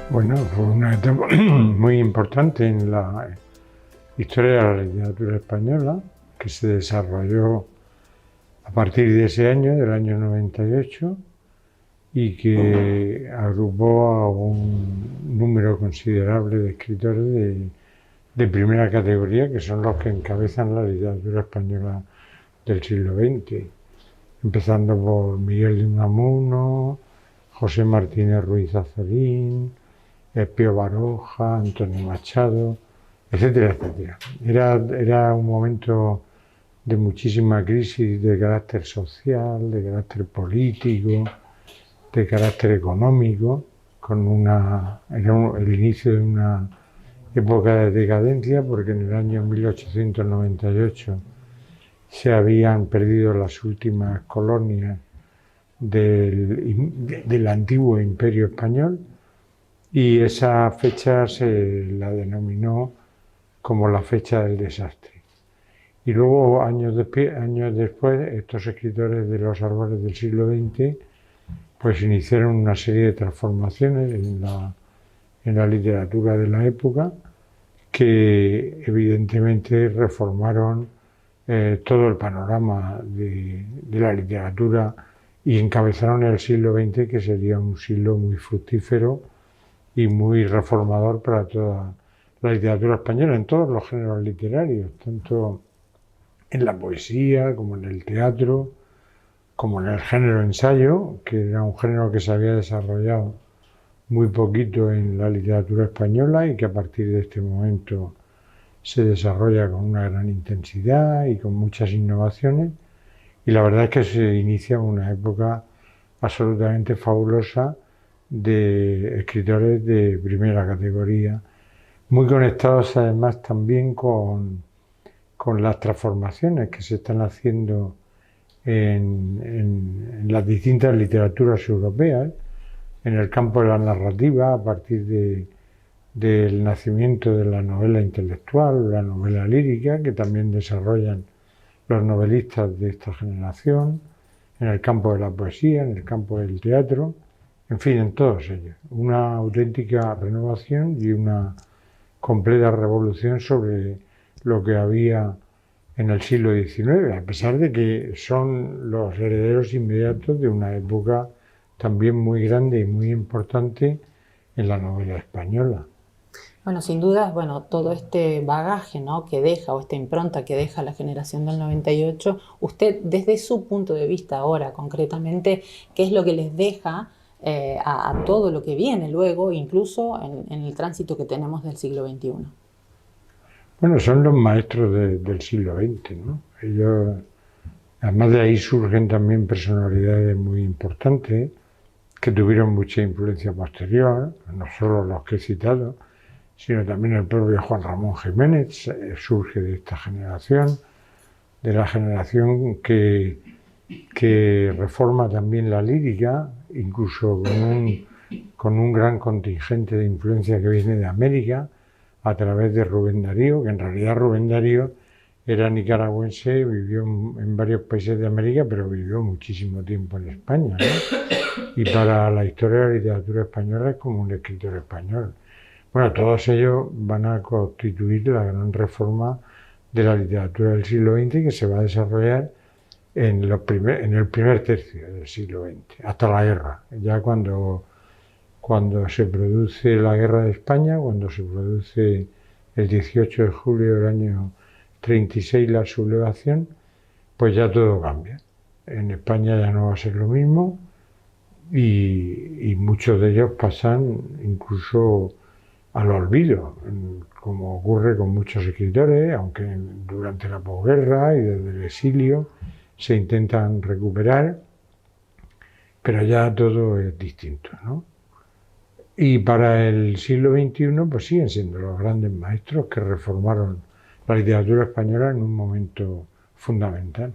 Bueno, fue una etapa muy importante en la historia de la literatura española, que se desarrolló a partir de ese año, del año 98, y que agrupó a un número considerable de escritores de primera categoría, que son los que encabezan la literatura española del siglo XX, empezando por Miguel de Unamuno, José Martínez Ruiz Azorín, Pío Baroja, Antonio Machado, etcétera, etcétera. Era un momento de muchísima crisis de carácter social, de carácter político, de carácter económico, el inicio de una época de decadencia, porque en el año 1898 se habían perdido las últimas colonias del antiguo Imperio Español, y esa fecha se la denominó como la fecha del desastre. Y luego, años después, estos escritores de los árboles del siglo XX pues iniciaron una serie de transformaciones en la literatura de la época, que evidentemente reformaron todo el panorama de la literatura, y encabezaron el siglo XX, que sería un siglo muy fructífero y muy reformador para toda la literatura española, en todos los géneros literarios, tanto en la poesía como en el teatro, como en el género ensayo, que era un género que se había desarrollado muy poquito en la literatura española y que a partir de este momento se desarrolla con una gran intensidad y con muchas innovaciones. Y la verdad es que se inicia una época absolutamente fabulosa de escritores de primera categoría, muy conectados además también con las transformaciones que se están haciendo en las distintas literaturas europeas, en el campo de la narrativa, a partir del nacimiento de la novela intelectual, la novela lírica, que también desarrollan los novelistas de esta generación, en el campo de la poesía, en el campo del teatro, en fin, en todos ellos. Una auténtica renovación y una completa revolución sobre lo que había en el siglo XIX, a pesar de que son los herederos inmediatos de una época también muy grande y muy importante en la novela española. Bueno, sin duda, bueno, todo este bagaje, ¿no?, que deja, o esta impronta que deja la generación del 98, usted desde su punto de vista ahora concretamente, ¿qué es lo que les deja a todo lo que viene luego, incluso en el tránsito que tenemos del siglo XXI? Bueno, son los maestros del siglo XX, ¿no? Ellos, además de ahí surgen también personalidades muy importantes que tuvieron mucha influencia posterior, no solo los que he citado, sino también el propio Juan Ramón Jiménez surge de esta generación, de la generación que reforma también la lírica, incluso con un gran contingente de influencia que viene de América, a través de Rubén Darío, que en realidad Rubén Darío era nicaragüense, vivió en varios países de América, pero vivió muchísimo tiempo en España, ¿no? Y para la historia de la literatura española es como un escritor español. Bueno, todos ellos van a constituir la gran reforma de la literatura del siglo XX, que se va a desarrollar en el primer tercio del siglo XX, hasta la guerra. Ya cuando se produce la guerra de España, cuando se produce el 18 de julio del año 36 la sublevación, pues ya todo cambia. En España ya no va a ser lo mismo, y muchos de ellos pasan incluso al olvido, como ocurre con muchos escritores, aunque durante la posguerra y desde el exilio se intentan recuperar, pero ya todo es distinto, ¿no? Y para el siglo XXI pues siguen siendo los grandes maestros que reformaron la literatura española en un momento fundamental.